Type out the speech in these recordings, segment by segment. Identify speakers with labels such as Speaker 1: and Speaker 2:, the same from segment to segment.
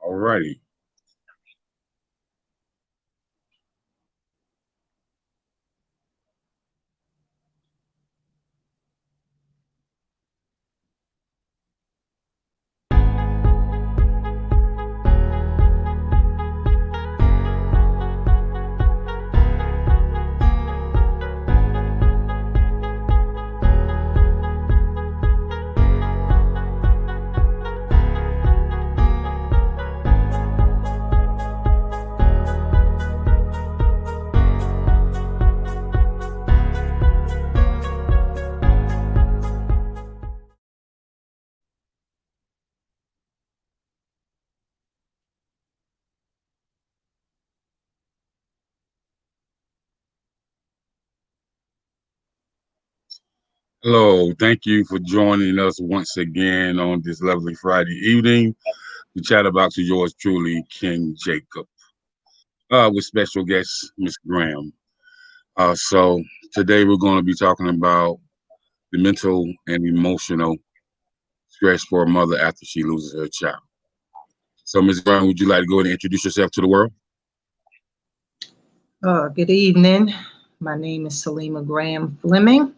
Speaker 1: All righty. Hello, thank you for joining us once again on this lovely Friday evening. The chat about to yours truly, King Jacob, with special guest Miss Graham. So today we're going to be talking about the mental and emotional stress for a mother after she loses her child. So Miss Graham, would you like to go ahead and introduce yourself to the world?
Speaker 2: Good evening. My name is Saleemah Graham Fleming.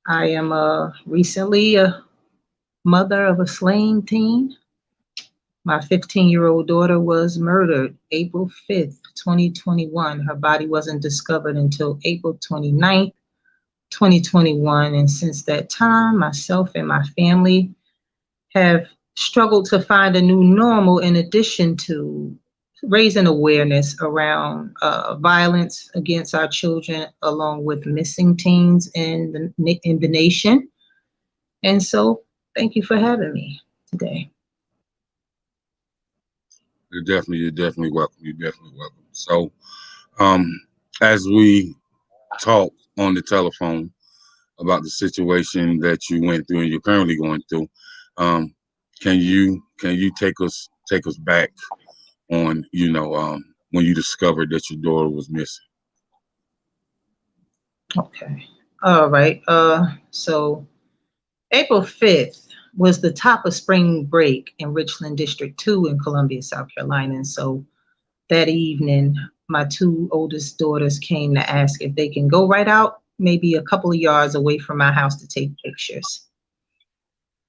Speaker 2: I am recently a mother of a slain teen. My 15-year-old daughter was murdered April 5th, 2021. Her body wasn't discovered until April 29th, 2021. And since that time, myself and my family have struggled to find a new normal in addition to raising awareness around violence against our children, along with missing teens in the nation. And so thank you for having me today.
Speaker 1: You're definitely welcome. You're definitely welcome. So as we talk on the telephone about the situation that you went through and you're currently going through, can you take us back on, when you discovered that your daughter was missing?
Speaker 2: Okay. All right. So April 5th was the top of spring break in Richland District 2 in Columbia, South Carolina. And so that evening, my two oldest daughters came to ask if they can go right out, maybe a couple of yards away from my house to take pictures.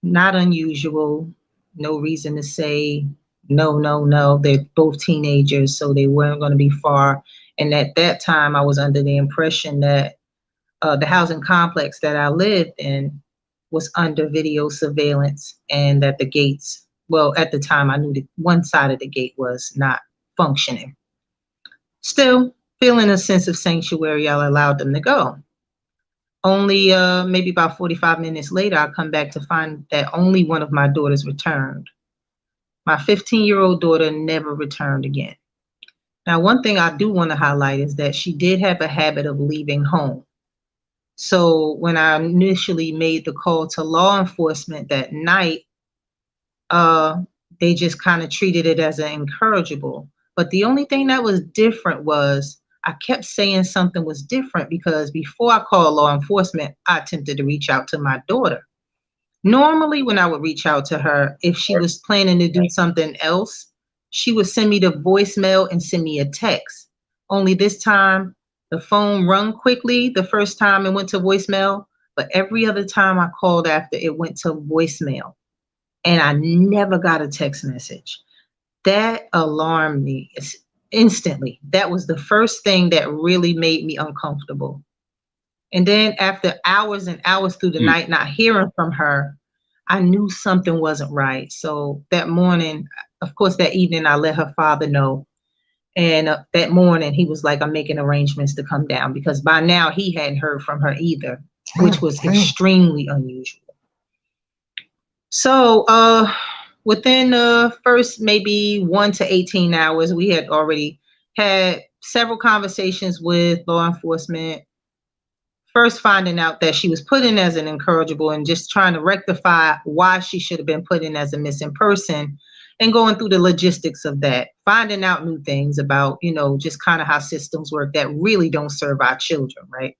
Speaker 2: Not unusual. No reason to say no, no, no. They're both teenagers, so they weren't going to be far. And at that time, I was under the impression that the housing complex that I lived in was under video surveillance and that the gates, well, at the time I knew that one side of the gate was not functioning. Still, feeling a sense of sanctuary, I allowed them to go. Only maybe about 45 minutes later, I come back to find that only one of my daughters returned. My 15-year-old daughter never returned again. Now, one thing I do want to highlight is that she did have a habit of leaving home. So when I initially made the call to law enforcement that night, they just kind of treated it as an incorrigible. But the only thing that was different was I kept saying something was different because before I called law enforcement, I attempted to reach out to my daughter. Normally, when I would reach out to her, if she was planning to do something else, she would send me the voicemail and send me a text. Only this time, the phone rung quickly the first time it went to voicemail, but every other time I called after, it went to voicemail. And I never got a text message. That alarmed me instantly. That was the first thing that really made me uncomfortable. And then after hours and hours through the night not hearing from her, I knew something wasn't right. So that morning, of course, that evening, I let her father know. And that morning, he was like, I'm making arrangements to come down because by now he hadn't heard from her either, which was extremely unusual. So within the first maybe 1 to 18 hours, we had already had several conversations with law enforcement. First finding out that she was put in as an incorrigible and just trying to rectify why she should have been put in as a missing person and going through the logistics of that, finding out new things about, just kind of how systems work that really don't serve our children, right?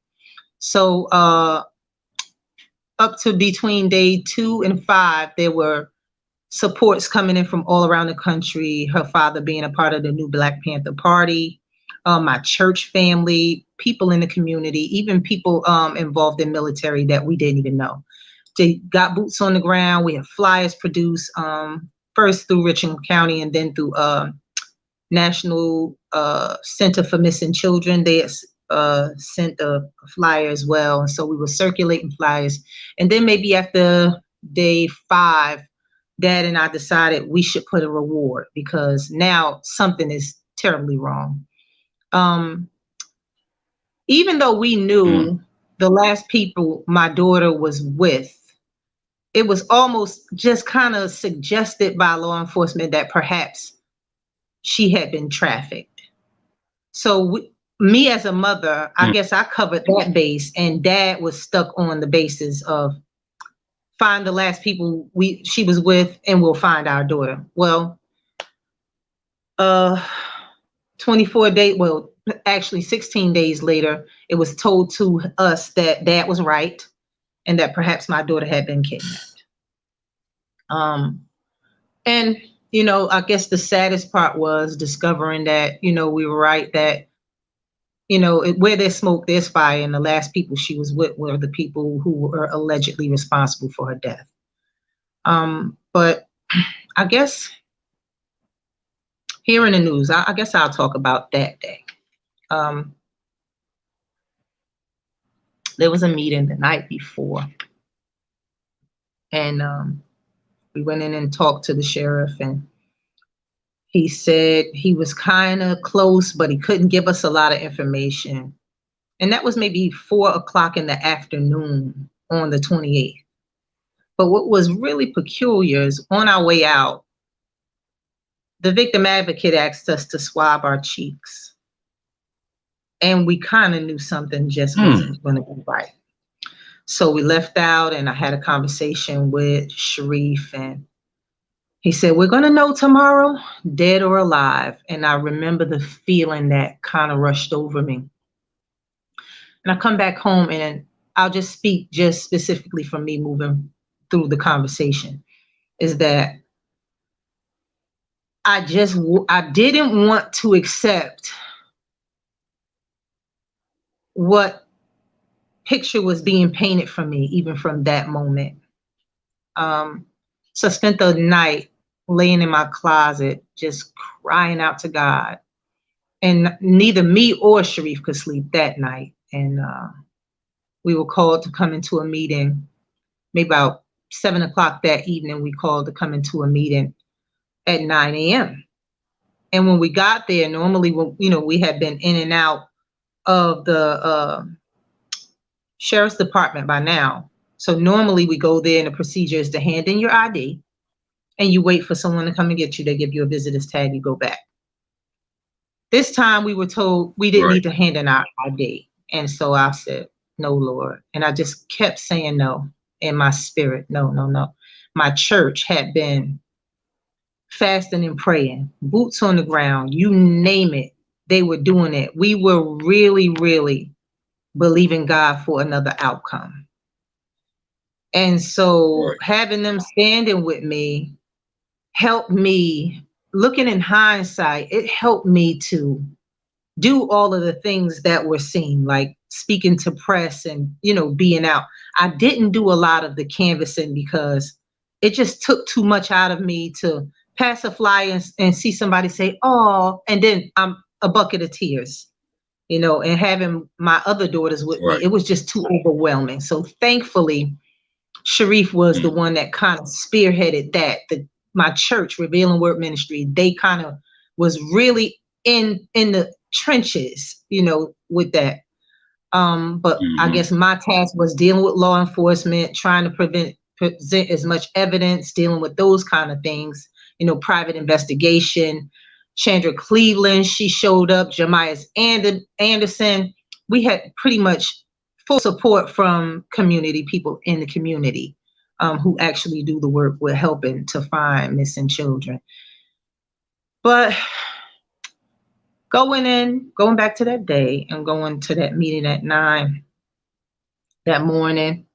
Speaker 2: So up to between day 2 and 5, there were supports coming in from all around the country. Her father being a part of the new Black Panther Party, my church family, people in the community, even people involved in military that we didn't even know. They got boots on the ground. We have flyers produced first through Richland County and then through National Center for Missing Children. They sent a flyer as well. And so we were circulating flyers. And then maybe after day 5, Dad and I decided we should put a reward because now something is terribly wrong. Even though we knew the last people my daughter was with, it was almost just kind of suggested by law enforcement that perhaps she had been trafficked. So me as a mother, I guess I covered that base, and Dad was stuck on the basis of find the last people she was with, and we'll find our daughter. Well, 24 days, well, actually 16 days later, it was told to us that Dad was right and that perhaps my daughter had been kidnapped. And, you know, I guess the saddest part was discovering that, you know, we were right, that, you know, where there's smoke, there's fire. And the last people she was with were the people who were allegedly responsible for her death. But I guess here in the news, I guess I'll talk about that day. There was a meeting the night before, and we went in and talked to the sheriff, and he said he was kind of close, but he couldn't give us a lot of information. And that was maybe 4 o'clock in the afternoon on the 28th. But what was really peculiar is on our way out, the victim advocate asked us to swab our cheeks. And we kind of knew something just wasn't going to be right. So we left out, and I had a conversation with Sharif, and he said, we're going to know tomorrow, dead or alive. And I remember the feeling that kind of rushed over me. And I come back home, and I'll just speak just specifically for me moving through the conversation, is that I didn't want to accept what picture was being painted for me, even from that moment. So I spent the night laying in my closet, just crying out to God. And neither me or Sharif could sleep that night. And we were called to come into a meeting, maybe about 7 o'clock that evening. We called to come into a meeting at 9 a.m. And when we got there, normally, you know, we had been in and out of the sheriff's department by now. So normally we go there, and the procedure is to hand in your ID, and you wait for someone to come and get you. They give you a visitor's tag, you go back. This time we were told we didn't need to hand in our ID. And so I said, no, Lord. And I just kept saying no in my spirit. No, no, no. My church had been fasting and praying, boots on the ground, you name it. They were doing it. We were really, really believing God for another outcome. And so having them standing with me helped me, looking in hindsight, it helped me to do all of the things that were seen, like speaking to press and, you know, being out. I didn't do a lot of the canvassing because it just took too much out of me to pass a flyer and see somebody say, oh, and then I'm a bucket of tears, you know, and having my other daughters with me, it was just too overwhelming. So thankfully, Sharif was the one that kind of spearheaded that. My church, Revealing Word Ministry, they kind of was really in the trenches, you know, with that. But I guess my task was dealing with law enforcement, trying to present as much evidence, dealing with those kind of things, you know, private investigation. Chandra Cleveland, she showed up, Jemiah Anderson. We had pretty much full support from community people in the community who actually do the work with helping to find missing children. But going back to that day and going to that meeting at 9 that morning,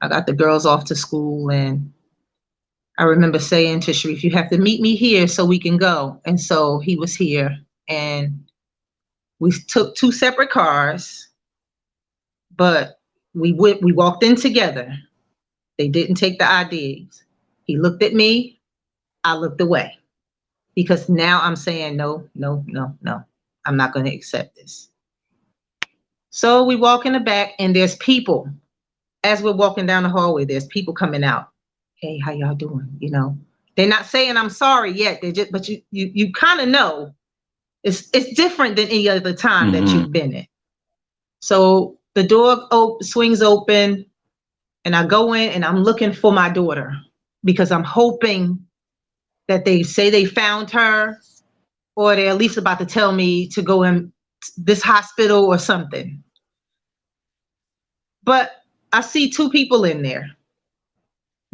Speaker 2: I got the girls off to school, and I remember saying to Sharif, you have to meet me here so we can go. And so he was here, and we took two separate cars, but we walked in together. They didn't take the IDs. He looked at me, I looked away, because now I'm saying no, no, no, no. I'm not going to accept this. So we walk in the back, and there's people. As we're walking down the hallway, there's people coming out. Hey, how y'all doing? You know, they're not saying I'm sorry yet. They just, but you kind of know it's different than any other time that you've been in. So the door swings open, and I go in, and I'm looking for my daughter, because I'm hoping that they say they found her, or they're at least about to tell me to go in this hospital or something. But I see two people in there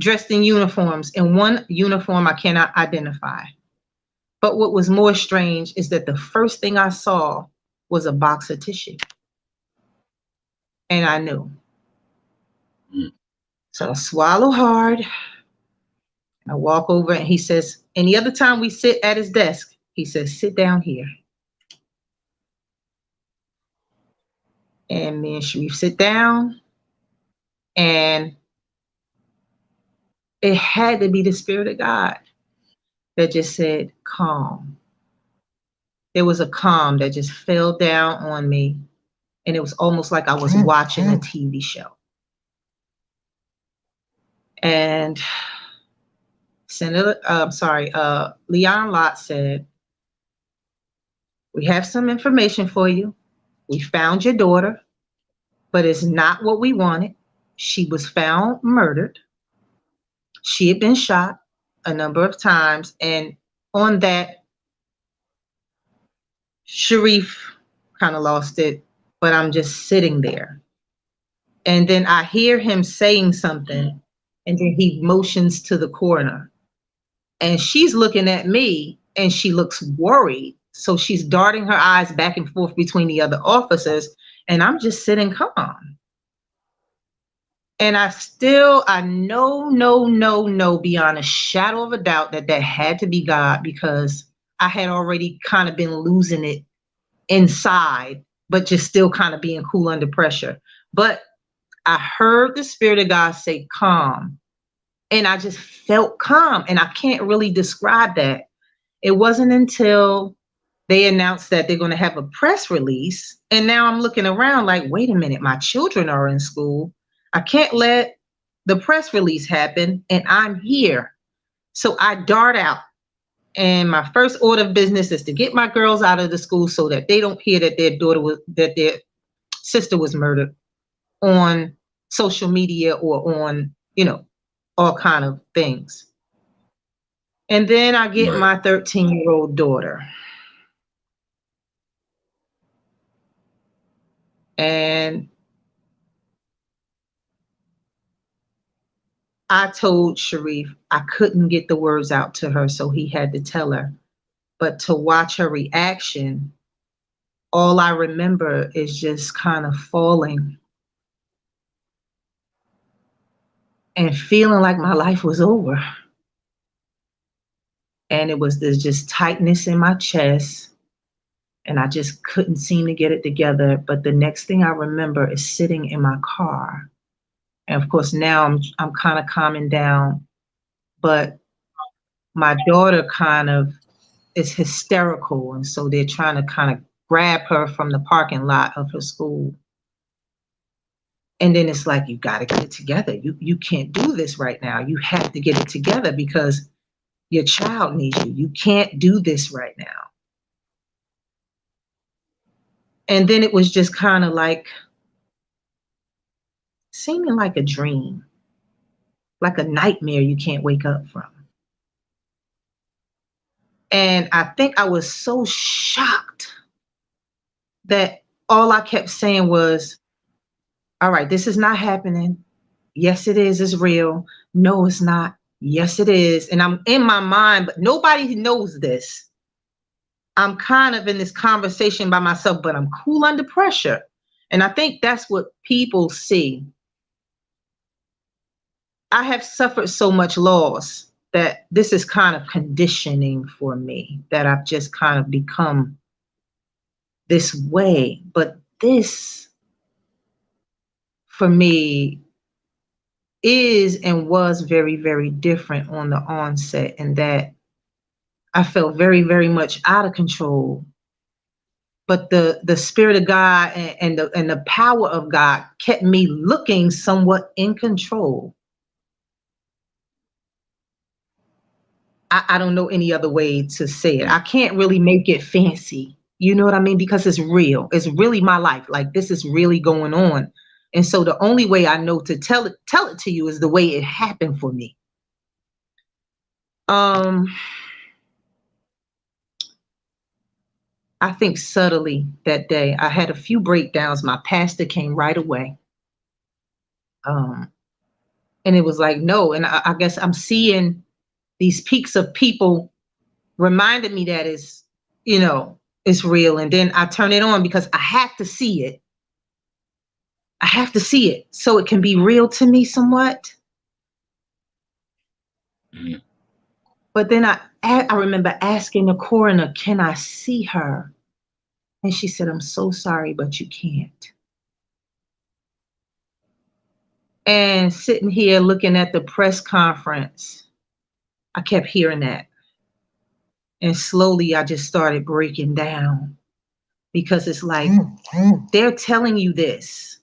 Speaker 2: dressed in uniforms, and one uniform I cannot identify. But what was more strange is that the first thing I saw was a box of tissue. And I knew. So I swallow hard. I walk over, and he says, any other time we sit at his desk, he says, sit down here. And me and Sharif sit down, and it had to be the Spirit of God that just said, calm. There was a calm that just fell down on me, and it was almost like I was watching a TV show. And Leon Lott said, we have some information for you. We found your daughter, but it's not what we wanted. She was found murdered. She had been shot a number of times. And on that, Sharif kind of lost it, but I'm just sitting there. And then I hear him saying something, and then he motions to the coroner. And she's looking at me, and she looks worried. So she's darting her eyes back and forth between the other officers, and I'm just sitting calm. And I know beyond a shadow of a doubt that had to be God, because I had already kind of been losing it inside, but just still kind of being cool under pressure. But I heard the Spirit of God say, calm. And I just felt calm, and I can't really describe that. It wasn't until they announced that they're going to have a press release, and now I'm looking around like, wait a minute, my children are in school. I can't let the press release happen, and I'm here. So I dart out, and my first order of business is to get my girls out of the school so that they don't hear that their sister was murdered on social media or on, all kind of things. And then I get my 13-year-old daughter. And I told Sharif I couldn't get the words out to her, so he had to tell her. But to watch her reaction, all I remember is just kind of falling and feeling like my life was over. And it was this just tightness in my chest, and I just couldn't seem to get it together. But the next thing I remember is sitting in my car. And of course, now I'm kind of calming down, but my daughter kind of is hysterical. And so they're trying to kind of grab her from the parking lot of her school. And then it's like, you got to get it together. You can't do this right now. You have to get it together because your child needs you. You can't do this right now. And then it was just kind of like seeming like a dream, like a nightmare you can't wake up from. And I think I was so shocked that all I kept saying was, all right, this is not happening. Yes, it is. It's real. No, it's not. Yes, it is. And I'm in my mind, but nobody knows this. I'm kind of in this conversation by myself, but I'm cool under pressure. And I think that's what people see. I have suffered so much loss that this is kind of conditioning for me, that I've just kind of become this way. But this, for me, is and was very, very different on the onset, and that I felt very, very much out of control. But the spirit of God and the power of God kept me looking somewhat in control. I don't know any other way to say it. I can't really make it fancy. You know what I mean? Because it's real. It's really my life. Like, this is really going on. And so the only way I know to tell it to you is the way it happened for me. I think subtly that day I had a few breakdowns. My pastor came right away. And it was like, no. And I guess I'm seeing these peaks of people reminding me that it's, you know, it's real. And then I turn it on because I have to see it. I have to see it so it can be real to me somewhat.
Speaker 1: Mm-hmm.
Speaker 2: But then I remember asking the coroner, can I see her? And she said, I'm so sorry, but you can't. And sitting here looking at the press conference, I kept hearing that. And slowly I just started breaking down, because it's like, they're telling you this.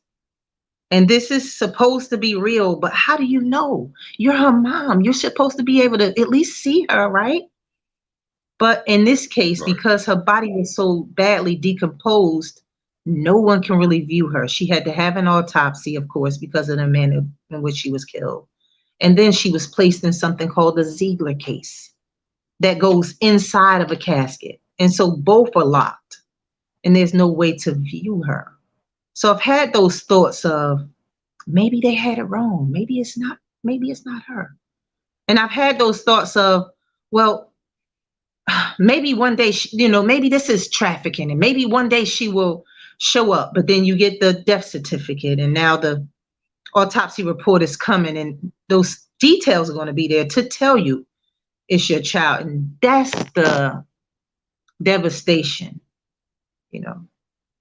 Speaker 2: And this is supposed to be real, but how do you know? You're her mom. You're supposed to be able to at least see her, right? But in this case,
Speaker 1: Right.
Speaker 2: because her body was so badly decomposed, no one can really view her. She had to have an autopsy, of course, because of the manner in which she was killed. And then she was placed in something called the Ziegler case that goes inside of a casket. And so both are locked, and there's no way to view her. So I've had those thoughts of, maybe they had it wrong. Maybe it's not her. And I've had those thoughts of, well, maybe one day, maybe this is trafficking, and maybe one day she will show up. But then you get the death certificate, and now the autopsy report is coming, and those details are going to be there to tell you it's your child. And that's the devastation,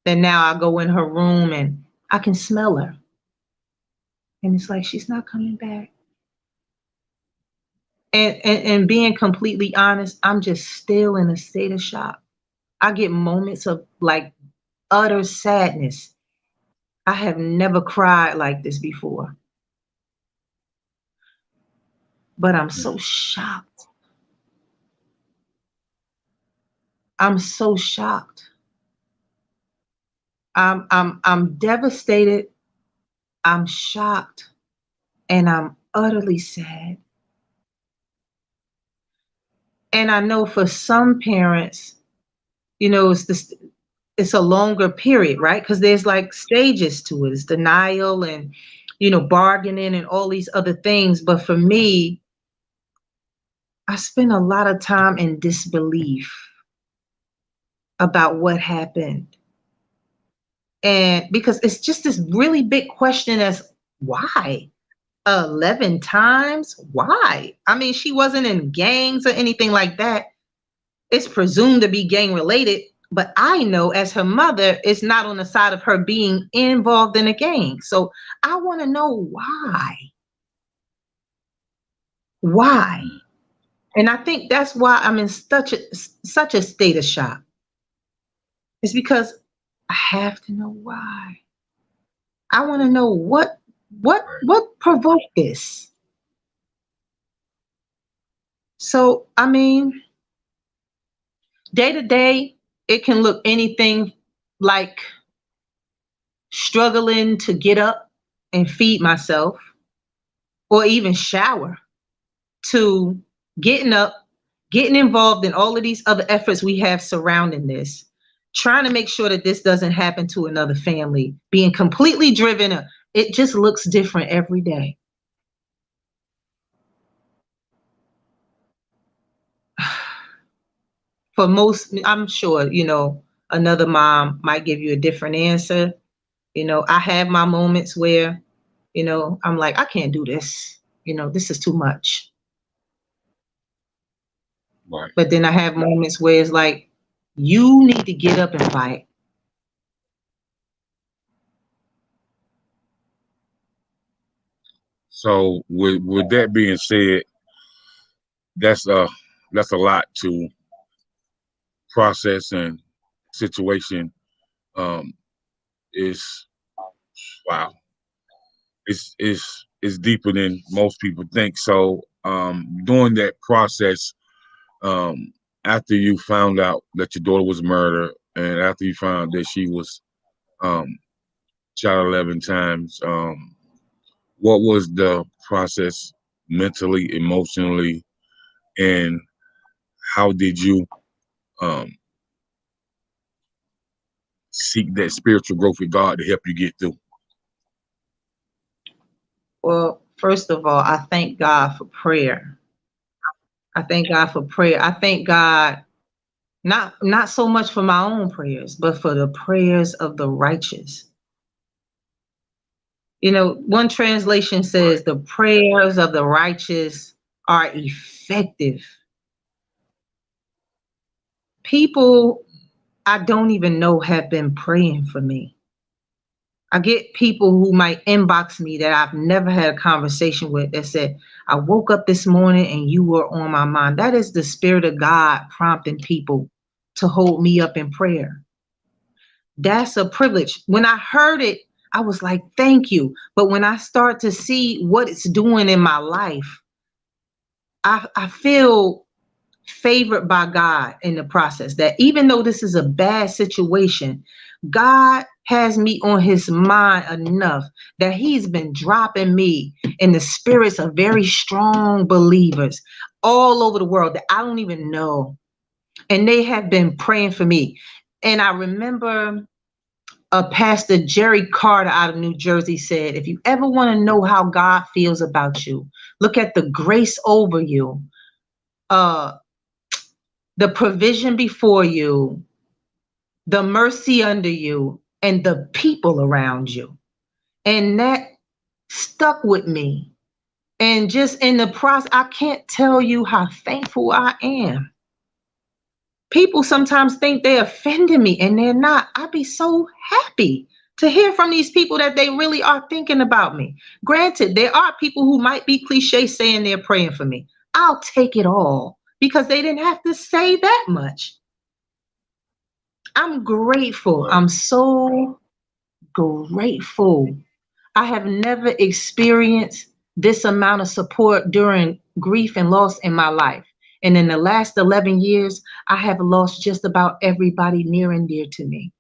Speaker 2: Then now I go in her room and I can smell her. And it's like, she's not coming back. And being completely honest, I'm just still in a state of shock. I get moments of like utter sadness. I have never cried like this before. But I'm so shocked. I'm so shocked. I'm devastated. I'm shocked. And I'm utterly sad. And I know for some parents, it's a longer period, right? Because there's like stages to it. It's denial and, bargaining and all these other things. But for me, I spent a lot of time in disbelief about what happened. And because it's just this really big question as why? 11 times? Why? I mean, she wasn't in gangs or anything like that. It's presumed to be gang related, but I know as her mother, it's not on the side of her being involved in a gang. So I want to know why. Why? And I think that's why I'm in such a state of shock. It's because I have to know why. I want to know what provoked this. So, I mean, day to day, it can look anything like struggling to get up and feed myself, or even shower, to getting up, getting involved in all of these other efforts we have surrounding this, trying to make sure that this doesn't happen to another family, being completely driven. It just looks different every day. For most, I'm sure, another mom might give you a different answer. I have my moments where, I'm like, I can't do this. This is too much.
Speaker 1: Right.
Speaker 2: But then I have moments where it's like, you need to get up and fight.
Speaker 1: So with that being said, that's a that's a lot to process and situation. Um, is wow. It's deeper than most people think. So during that process, um, after you found out that your daughter was murdered, and after you found that she was um, shot 11 times, what was the process mentally, emotionally, and how did you um, seek that spiritual growth with God to help you get through?
Speaker 2: Well, first of all, I thank God for prayer. I thank God for prayer. I thank God not so much for my own prayers, but for the prayers of the righteous. You know, one translation
Speaker 1: Right.
Speaker 2: says the prayers of the righteous are effective. People I don't even know have been praying for me. I get people who might inbox me that I've never had a conversation with that said, I woke up this morning and you were on my mind. That is the Spirit of God prompting people to hold me up in prayer. That's a privilege. When I heard it, I was like, thank you. But when I start to see what it's doing in my life, I feel favored by God in the process. That even though this is a bad situation, God has me on his mind enough that he's been dropping me in the spirits of very strong believers all over the world that I don't even know. And they have been praying for me. And I remember Pastor Jerry Carter out of New Jersey said, if you ever want to know how God feels about you, look at the grace over you, uh, the provision before you, the mercy under you, and the people around you. And that stuck with me. And just in the process, I can't tell you how thankful I am. People sometimes think they're offending me and they're not. I'd be so happy to hear from these people that they really are thinking about me. Granted, there are people who might be cliche saying they're praying for me. I'll take it all because they didn't have to say that much. I'm grateful.
Speaker 1: Right.
Speaker 2: I'm so grateful. I have never experienced this amount of support during grief and loss in my life. And in the last 11 years, I have lost just about everybody near and dear to me.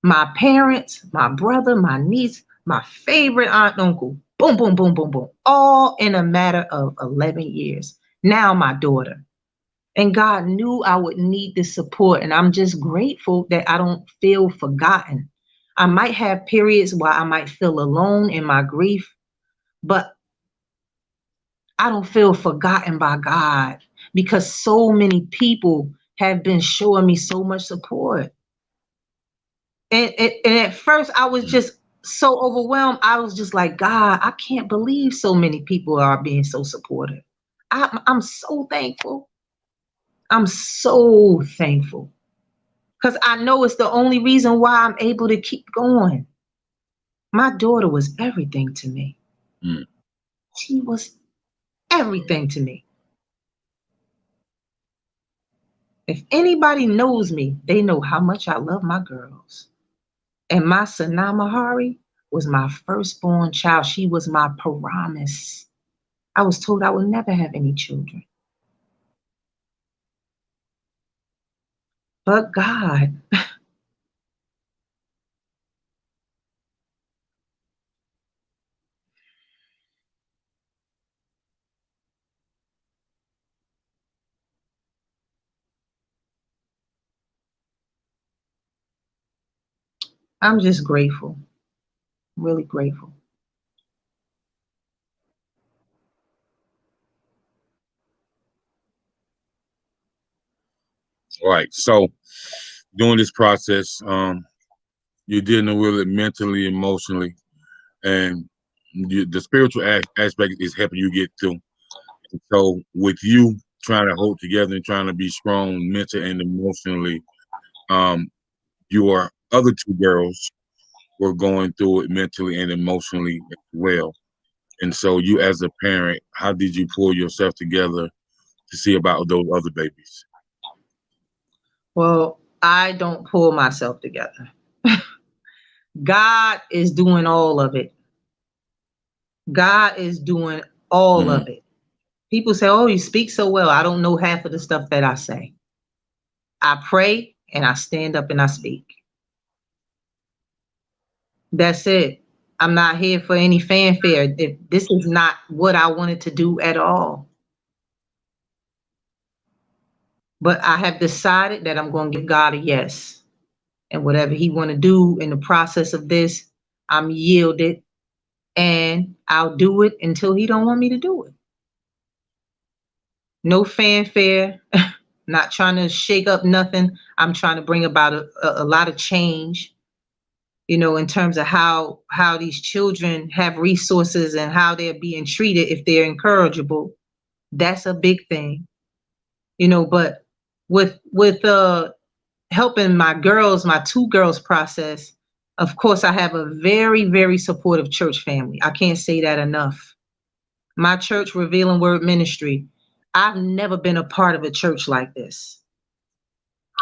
Speaker 2: My parents, my brother, my niece, my favorite aunt and uncle. Boom, boom, boom, boom, boom. All in a matter of 11 years. Now my daughter. And God knew I would need this support. And I'm just grateful that I don't feel forgotten. I might have periods where I might feel alone in my grief, but I don't feel forgotten by God because so many people have been showing me so much support. And at first, I was
Speaker 1: Mm.
Speaker 2: just so overwhelmed. I was just like, God, I can't believe so many people are being so supportive. I'm so thankful. I'm so thankful. Because I know it's the only reason why I'm able to keep going. My daughter was everything to me.
Speaker 1: Mm.
Speaker 2: She was everything to me. If anybody knows me, they know how much I love my girls. And my Sanamahari was my firstborn child. She was my promise. I was told I would never have any children. But God, I'm just grateful. Really grateful.
Speaker 1: Right. So during this process, you're dealing with it mentally, emotionally, and the spiritual aspect is helping you get through. So with you trying to hold together and trying to be strong mentally and emotionally. Your other two girls were going through it mentally and emotionally as well. And so you as a parent, how did you pull yourself together to see about those other babies?
Speaker 2: Well, I don't pull myself together. God is doing all of it. God is doing all
Speaker 1: Mm,
Speaker 2: of it. People say, oh, you speak so well. I don't know half of the stuff that I say. I pray and I stand up and I speak. That's it. I'm not here for any fanfare. If this is not what I wanted to do at all. But I have decided that I'm going to give God a yes. And whatever he want to do in the process of this, I'm yielded, and I'll do it until he don't want me to do it. No fanfare, not trying to shake up nothing. I'm trying to bring about a lot of change, in terms of how these children have resources and how they're being treated if they're incorrigible. That's a big thing, but with helping my two girls process, of course, I have a very, very supportive church family. I can't say that enough. My church, Revealing Word Ministry, I've never been a part of a church like this.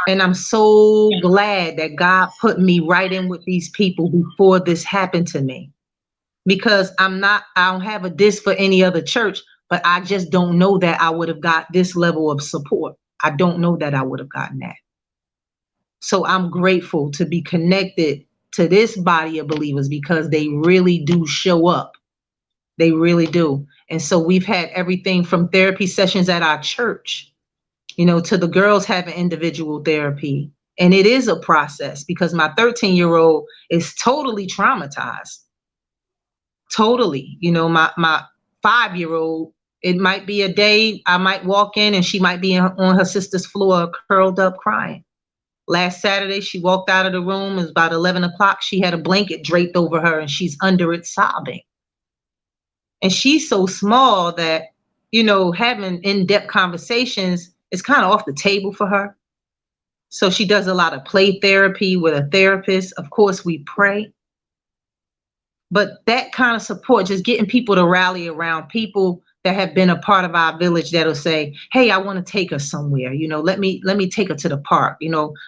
Speaker 2: And I'm so glad that God put me right in with these people before this happened to me. Because I don't have a diss for any other church, but I just don't know that I would have got this level of support. I don't know that I would have gotten that. So I'm grateful to be connected to this body of believers because they really do show up. They really do. And so we've had everything from therapy sessions at our church, to the girls having individual therapy. And it is a process because my 13-year-old is totally traumatized. Totally. My 5-year-old, it might be a day I might walk in and she might be on her sister's floor, curled up crying. Last Saturday, she walked out of the room. It was about 11 o'clock. She had a blanket draped over her and she's under it sobbing. And she's so small that, having in-depth conversations is kind of off the table for her. So she does a lot of play therapy with a therapist. Of course, we pray. But that kind of support, just getting people to rally around people that have been a part of our village that'll say, hey, I want to take her somewhere. Let me take her to the park.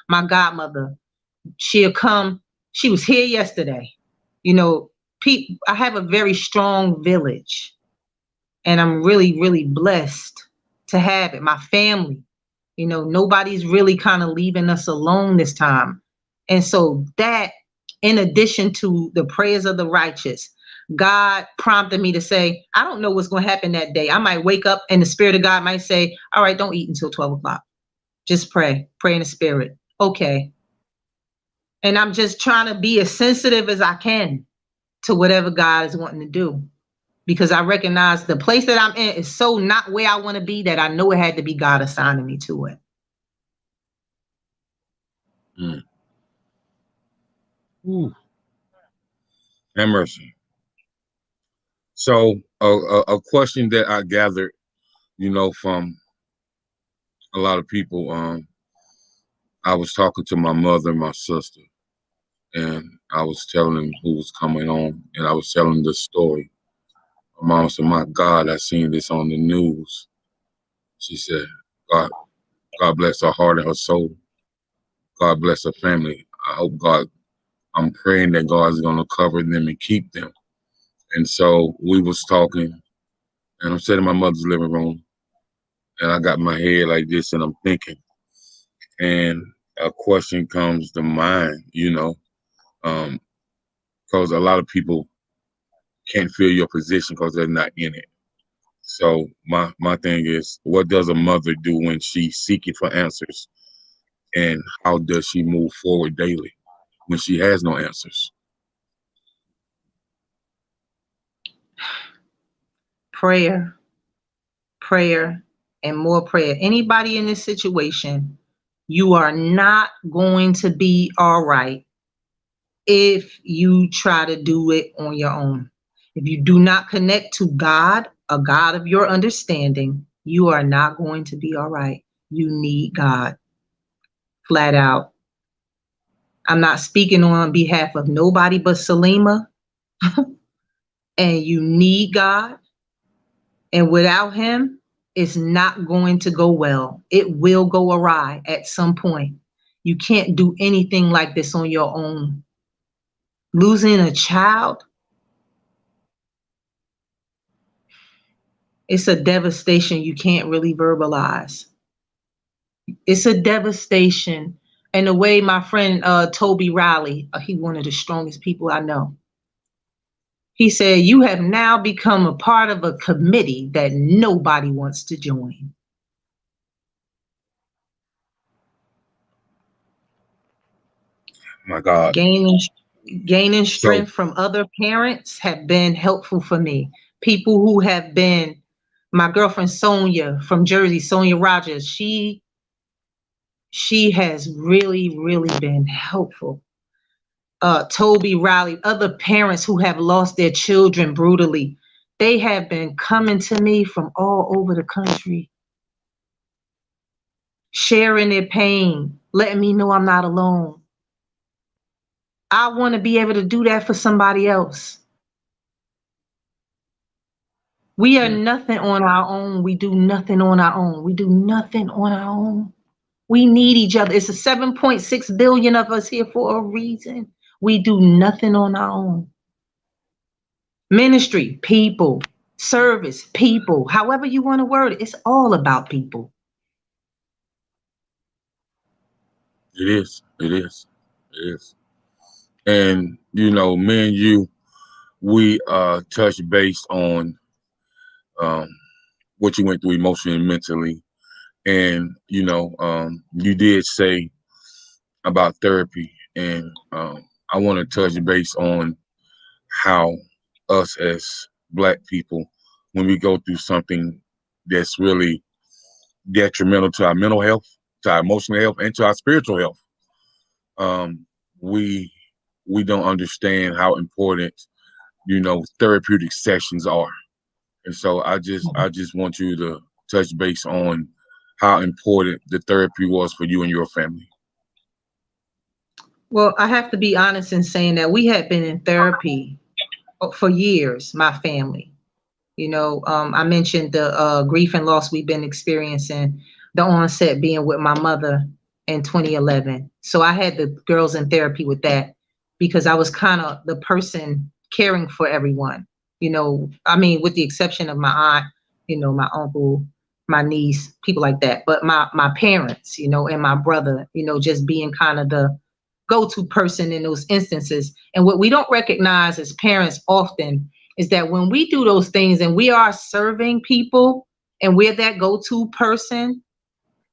Speaker 2: My godmother, she'll come. She was here yesterday. I have a very strong village and I'm really, really blessed to have it. My family, nobody's really kind of leaving us alone this time. And so that, in addition to the prayers of the righteous, God prompted me to say, I don't know what's going to happen that day. I might wake up and the Spirit of God might say, all right, don't eat until 12 o'clock. Just pray in the Spirit. Okay. And I'm just trying to be as sensitive as I can to whatever God is wanting to do. Because I recognize the place that I'm in is so not where I want to be that I know it had to be God assigning me to it.
Speaker 1: mm. Ooh. Have mercy. So a question that I gathered, from a lot of people, I was talking to my mother and my sister, and I was telling them who was coming on, and I was telling the story. My mom said, my God, I seen this on the news. She said, God bless her heart and her soul. God bless her family. I'm praying that God's going to cover them and keep them. And so we was talking, and I'm sitting in my mother's living room, and I got my head like this, and I'm thinking, and a question comes to mind, because a lot of people can't feel your position because they're not in it. So my thing is, what does a mother do when she's seeking for answers, and how does she move forward daily when she has no answers?
Speaker 2: Prayer, and more prayer. Anybody in this situation, you are not going to be all right if you try to do it on your own. If you do not connect to God, a God of your understanding, You are not going to be all right. You need God. Flat out. I'm not speaking on behalf of nobody but Saleemah. And you need God. And without him, it's not going to go well. It will go awry at some point. You can't do anything like this on your own. Losing a child, it's a devastation you can't really verbalize. It's a devastation. And the way my friend Toby Riley, he's one of the strongest people I know. He said, you have now become a part of a committee that nobody wants to join.
Speaker 1: My God.
Speaker 2: Gaining strength from other parents have been helpful for me. People who have been, my girlfriend Sonia from Jersey, Sonia Rogers, she has really, really been helpful. Toby Riley, other parents who have lost their children brutally, they have been coming to me from all over the country, sharing their pain, letting me know I'm not alone. I want to be able to do that for somebody else. We are nothing on our own. We do nothing on our own. We do nothing on our own. We need each other. It's a 7.6 billion of us here for a reason. We do nothing on our own. Ministry, people. Service, people. However you want to word it, it's all about people.
Speaker 1: It is. It is. It is. And, you know, me and you, we touched base on what you went through emotionally and mentally. And, you know, you did say about therapy. And I want to touch base on how us as Black people, when we go through something that's really detrimental to our mental health, to our emotional health, and to our spiritual health, we don't understand how important, you know, therapeutic sessions are. And so I just want you to touch base on how important the therapy was for you and your family.
Speaker 2: Well, I have to be honest in saying that we had been in therapy for years, my family. You know, I mentioned the grief and loss we've been experiencing, the onset being with my mother in 2011. So I had the girls in therapy with that because I was kind of the person caring for everyone. You know, I mean, with the exception of my aunt, you know, my uncle, my niece, people like that. But my parents, you know, and my brother, you know, just being kind of the go-to person in those instances. And what we don't recognize as parents often is that when we do those things and we are serving people and we're that go-to person,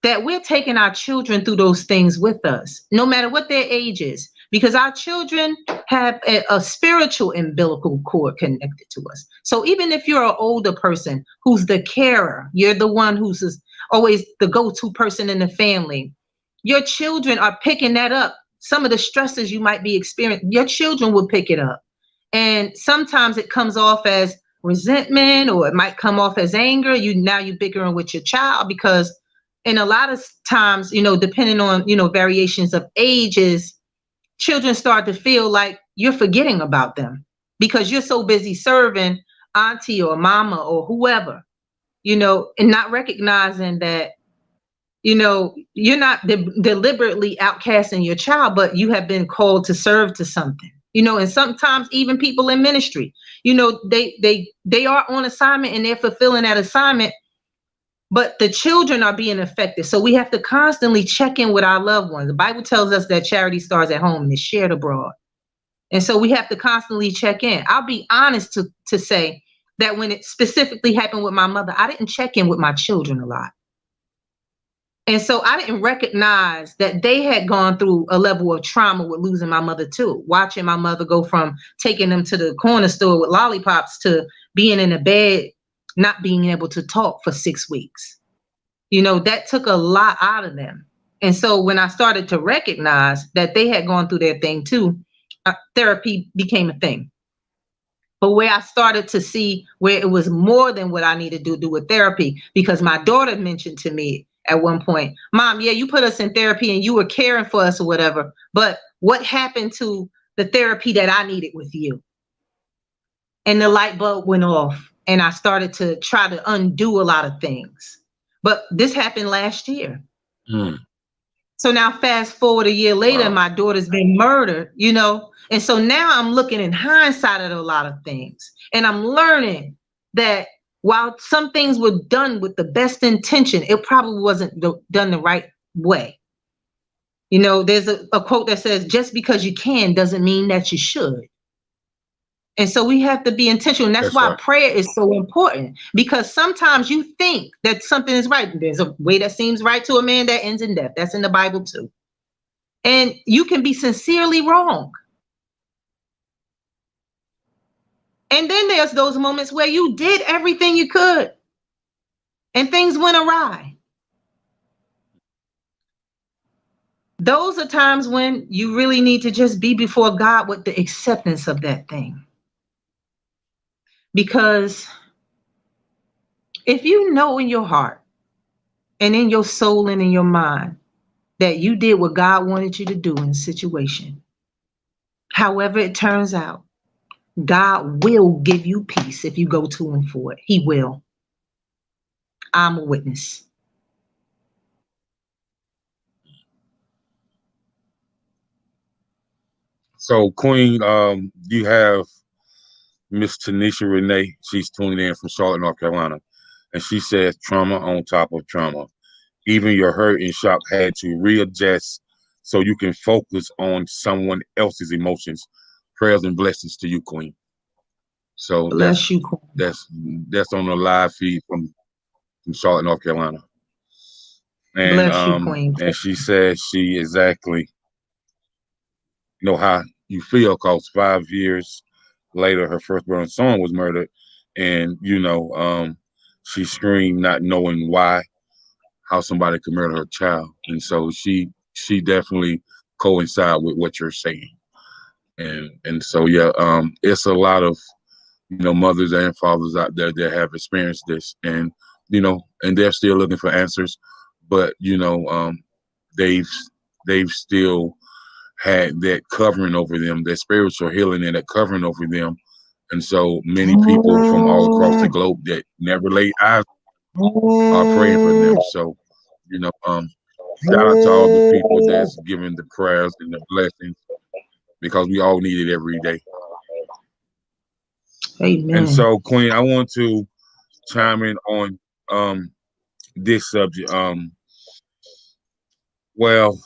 Speaker 2: that we're taking our children through those things with us, no matter what their age is, because our children have a spiritual umbilical cord connected to us. So even if you're an older person who's the carer, you're the one who's always the go-to person in the family, your children are picking that up. Some of the stresses you might be experiencing, your children will pick it up. And sometimes it comes off as resentment, or it might come off as anger. Now you bickering with your child because, and a lot of times, you know, depending on, you know, variations of ages, children start to feel like you're forgetting about them because you're so busy serving auntie or mama or whoever, you know, and not recognizing that, you know, you're not deliberately outcasting your child, but you have been called to serve to something, you know. And sometimes even people in ministry, you know, they are on assignment and they're fulfilling that assignment, but the children are being affected. So we have to constantly check in with our loved ones. The Bible tells us that charity starts at home and is shared abroad. And so we have to constantly check in. I'll be honest to say that when it specifically happened with my mother, I didn't check in with my children a lot. And so I didn't recognize that they had gone through a level of trauma with losing my mother too. Watching my mother go from taking them to the corner store with lollipops to being in a bed, not being able to talk for 6 weeks. You know, that took a lot out of them. And so when I started to recognize that they had gone through their thing too, therapy became a thing. But where I started to see where it was more than what I needed to do with therapy, because my daughter mentioned to me at one point, Mom, yeah, you put us in therapy and you were caring for us or whatever, but what happened to the therapy that I needed with you? And the light bulb went off and I started to try to undo a lot of things. But this happened last year.
Speaker 1: Mm.
Speaker 2: So now fast forward a year later,
Speaker 1: Wow.
Speaker 2: my daughter's been murdered, you know? And so now I'm looking in hindsight at a lot of things. And I'm learning that while some things were done with the best intention, it probably wasn't done the right way. You know, there's a quote that says, just because you can doesn't mean that you should. And so we have to be intentional. And that's
Speaker 1: That's
Speaker 2: why
Speaker 1: right.
Speaker 2: prayer is so important, because sometimes you think that something is right. There's a way that seems right to a man that ends in death. That's in the Bible too. And you can be sincerely wrong. And then there's those moments where you did everything you could and things went awry. Those are times when you really need to just be before God with the acceptance of that thing. Because if you know in your heart and in your soul and in your mind that you did what God wanted you to do in a situation, however it turns out, God will give you peace if you go to him for it. He will. I'm a witness.
Speaker 1: So, Queen, you have Miss Tanisha Renee. She's tuning in from Charlotte, North Carolina. And she says trauma on top of trauma. Even your hurt and shock had to readjust so you can focus on someone else's emotions. Prayers and blessings to you, Queen. So
Speaker 2: Bless you, Queen.
Speaker 1: that's on the live feed from Charlotte, North Carolina.
Speaker 2: Bless you, Queen.
Speaker 1: And she says she exactly know how you feel because 5 years later her firstborn son was murdered, and she screamed not knowing why, how somebody could murder her child. And so she definitely coincide with what you're saying. And so yeah, it's a lot of mothers and fathers out there that have experienced this, and they're still looking for answers, but they've they've still had that covering over them, that spiritual healing and that covering over them. And so many people from all across the globe that never laid eyes are praying for them. So, you know, um, shout out to all the people that's giving the prayers and the blessings, because we all need it every day. And
Speaker 2: Amen.
Speaker 1: so, Queen, I want to chime in on this subject. Well,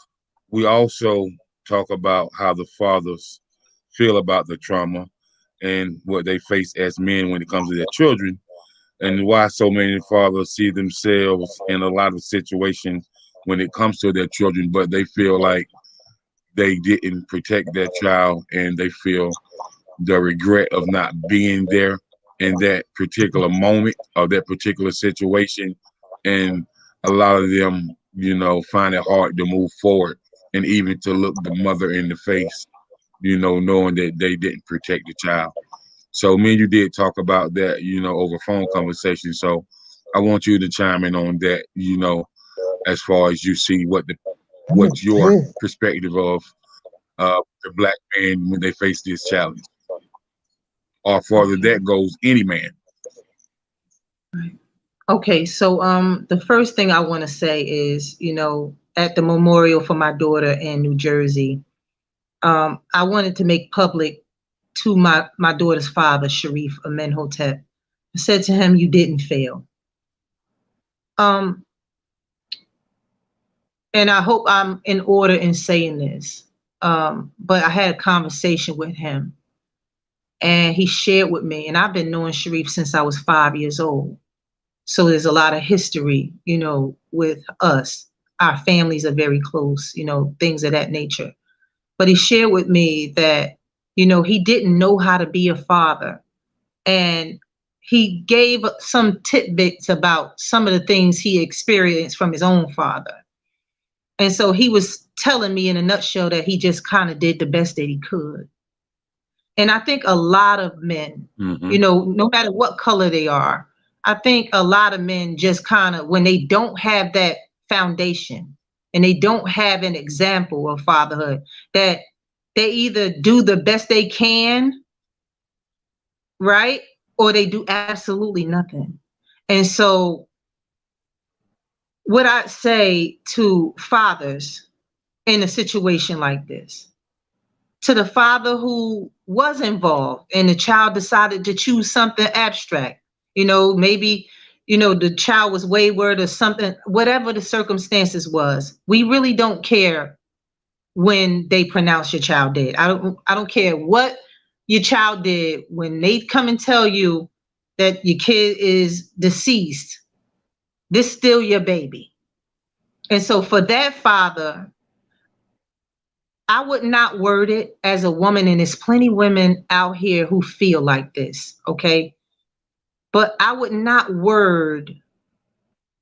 Speaker 1: we also talk about how the fathers feel about the trauma and what they face as men when it comes to their children, and why so many fathers see themselves in a lot of situations when it comes to their children, but they feel like they didn't protect their child, and they feel the regret of not being there in that particular moment or that particular situation. And a lot of them, find it hard to move forward and even to look the mother in the face, knowing that they didn't protect the child. So me and you did talk about that, over phone conversation. So I want you to chime in on that, as far as you see what's your perspective of the black man when they face this challenge, or farther that goes, any man.
Speaker 2: Okay, so the first thing I want to say is, at the memorial for my daughter in New Jersey, I wanted to make public to my daughter's father, Sharif Amenhotep. I said to him, you didn't fail. And I hope I'm in order in saying this. But I had a conversation with him, and he shared with me, and I've been knowing Sharif since I was 5 years old. So there's a lot of history, with us. Our families are very close, things of that nature. But he shared with me that, he didn't know how to be a father. And he gave some tidbits about some of the things he experienced from his own father. And so he was telling me in a nutshell that he just kind of did the best that he could. And I think a lot of men, you know, no matter what color they are, I think a lot of men just kind of, when they don't have that foundation and they don't have an example of fatherhood, that they either do the best they can, right? Or they do absolutely nothing. And so what I say to fathers in a situation like this, to the father who was involved and the child decided to choose something abstract, you know, maybe, you know, the child was wayward or something, whatever the circumstances was, we really don't care when they pronounce your child dead. I don't care what your child did. When they come and tell you that your kid is deceased, this still your baby. And so for that father, I would not word it as a woman, and there's plenty women out here who feel like this, okay? But I would not word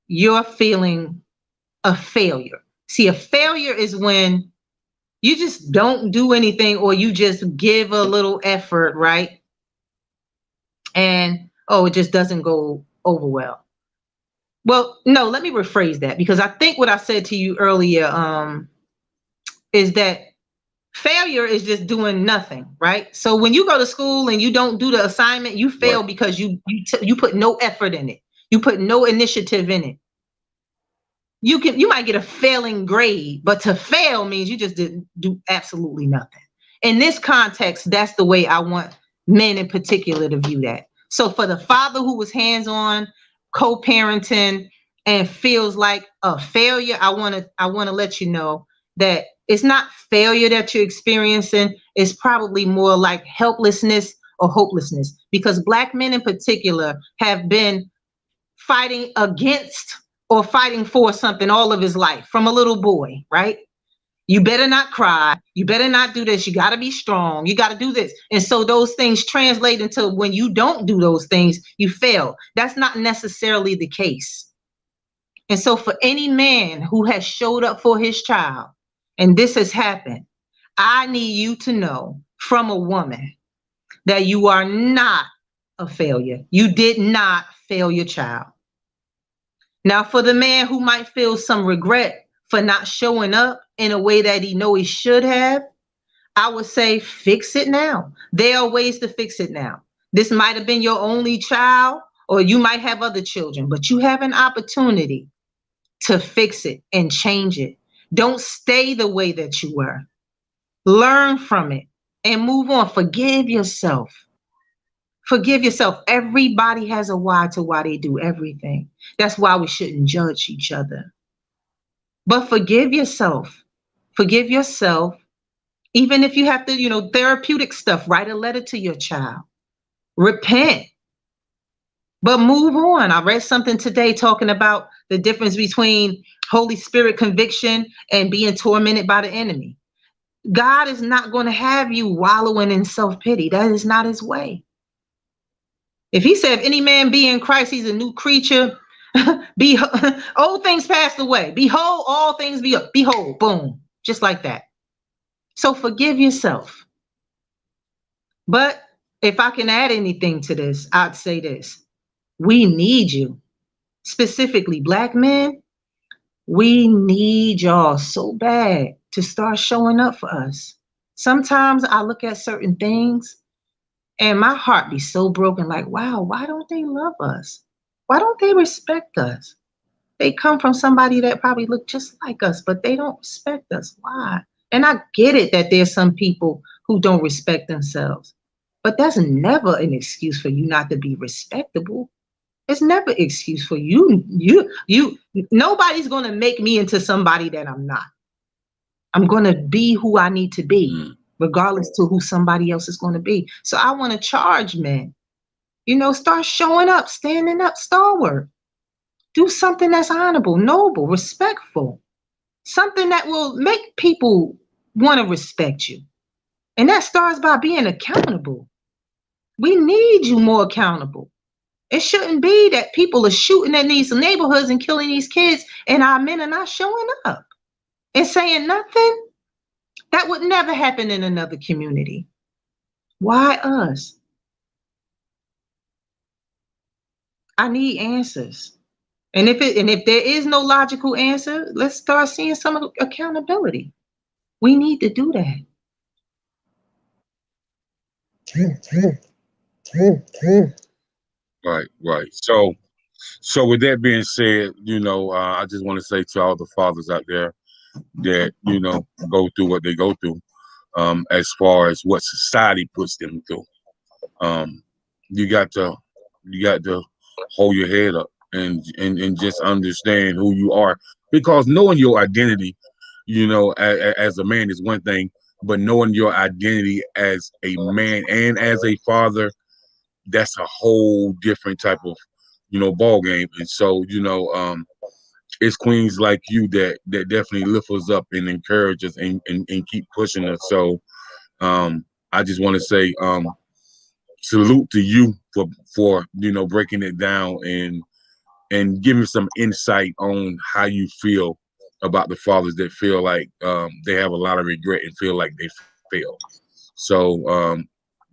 Speaker 2: your feeling a failure. See, a failure is when you just don't do anything or you just give a little effort, right? And, oh, it just doesn't go over well. Well, no, let me rephrase that, because I think what I said to you earlier is that failure is just doing nothing, right? So when you go to school and you don't do the assignment, you fail because you put no effort in it. You put no initiative in it. You might get a failing grade, but to fail means you just didn't do absolutely nothing. In this context, that's the way I want men in particular to view that. So for the father who was hands-on, co-parenting, and feels like a failure, I want to let you know that it's not failure that you're experiencing. It's probably more like helplessness or hopelessness, because Black men in particular have been fighting against or fighting for something all of his life from a little boy, right? You better not cry. You better not do this. You got to be strong. You got to do this. And so those things translate into when you don't do those things, you fail. That's not necessarily the case. And so for any man who has showed up for his child, and this has happened, I need you to know from a woman that you are not a failure. You did not fail your child. Now, for the man who might feel some regret for not showing up in a way that he know he should have, I would say fix it now. There are ways to fix it now. This might have been your only child, or you might have other children, but you have an opportunity to fix it and change it. Don't stay the way that you were. Learn from it and move on. Forgive yourself. Forgive yourself. Everybody has a why to why they do everything. That's why we shouldn't judge each other. But forgive yourself. Forgive yourself. Even if you have to, therapeutic stuff, write a letter to your child. Repent. But move on. I read something today talking about the difference between Holy Spirit conviction and being tormented by the enemy. God is not going to have you wallowing in self-pity. That is not his way. If he said, if any man be in Christ, he's a new creature. Old things passed away. Behold, all things behold, boom, just like that. So forgive yourself. But if I can add anything to this, I'd say this. We need you. Specifically, Black men, we need y'all so bad to start showing up for us. Sometimes I look at certain things and my heart be so broken, like, wow, why don't they love us? Why don't they respect us? They come from somebody that probably look just like us, but they don't respect us. Why? And I get it that there's some people who don't respect themselves, but that's never an excuse for you not to be respectable. It's never an excuse for you. Nobody's going to make me into somebody that I'm not. I'm going to be who I need to be, regardless to who somebody else is going to be. So I want to charge men, start showing up, standing up, stalwart. Do something that's honorable, noble, respectful, something that will make people want to respect you. And that starts by being accountable. We need you more accountable. It shouldn't be that people are shooting in these neighborhoods and killing these kids and our men are not showing up and saying nothing. That would never happen in another community. Why us? I need answers. And if there is no logical answer, let's start seeing some accountability. We need to do that.
Speaker 1: Right, right. So with that being said, I just want to say to all the fathers out there that go through what they go through, as far as what society puts them through. Um, you got to you got to hold your head up and just understand who you are, because knowing your identity, as a man is one thing, but knowing your identity as a man and as a father, that's a whole different type of ball game. And so it's queens like you that definitely lift us up and encourage us and keep pushing us. So I just want to say salute to you for breaking it down and giving some insight on how you feel about the fathers that feel like they have a lot of regret and feel like they failed. So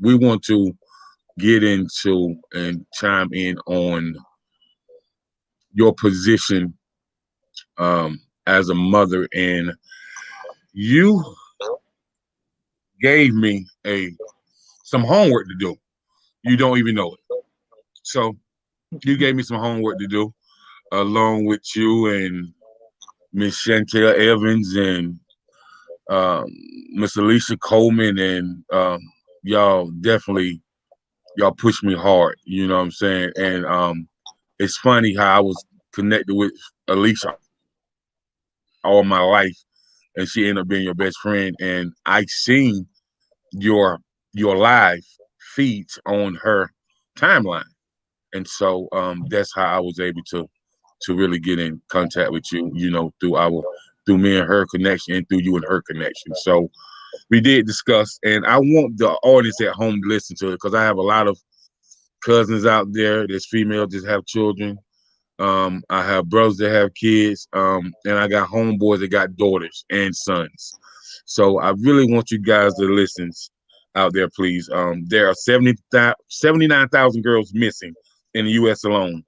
Speaker 1: we want to get into and chime in on your position as a mother, and you gave me a some homework to do. You don't even know it. So you gave me some homework to do along with you and Miss Chantel Evans and um, Miss Alicia Coleman, and y'all definitely y'all pushed me hard. You know what I'm saying? And it's funny how I was connected with Alicia all my life, and she ended up being your best friend. And I seen your your live feeds on her timeline, and so that's how I was able to really get in contact with you. Through me and her connection, and through you and her connection. So we did discuss, and I want the audience at home to listen to it because I have a lot of cousins out there that's female, just have children. I have brothers that have kids, and I got homeboys that got daughters and sons. So I really want you guys to listen out there, please. There are 79,000 girls missing in the U.S. alone.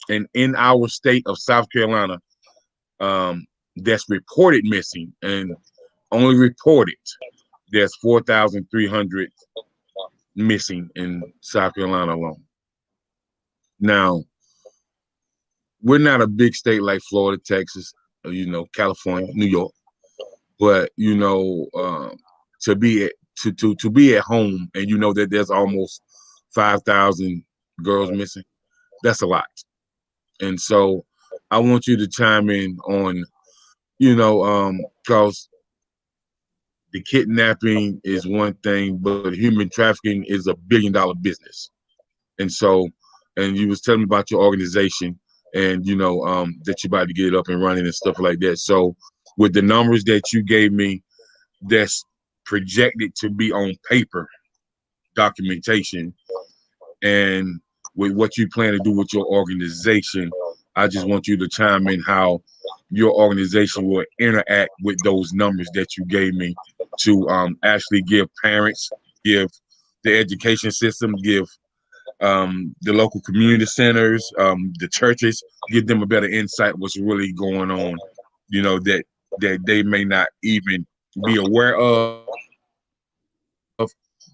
Speaker 1: And in our state of South Carolina, that's reported missing and only reported, there's 4,300 missing in South Carolina alone. Now, we're not a big state like Florida, Texas, California, New York, but to be to be at home and you know that there's almost 5,000 girls missing, that's a lot. And so I want you to chime in on, because the kidnapping is one thing, but human trafficking is $1 billion business. And so, and you was telling me about your organization, and that you're about to get it up and running and stuff like that. So with the numbers that you gave me, that's projected to be on paper documentation, and with what you plan to do with your organization, I just want you to chime in how your organization will interact with those numbers that you gave me to actually give parents, give the education system, give the local community centers, the churches, give them a better insight what's really going on, that they may not even be aware of,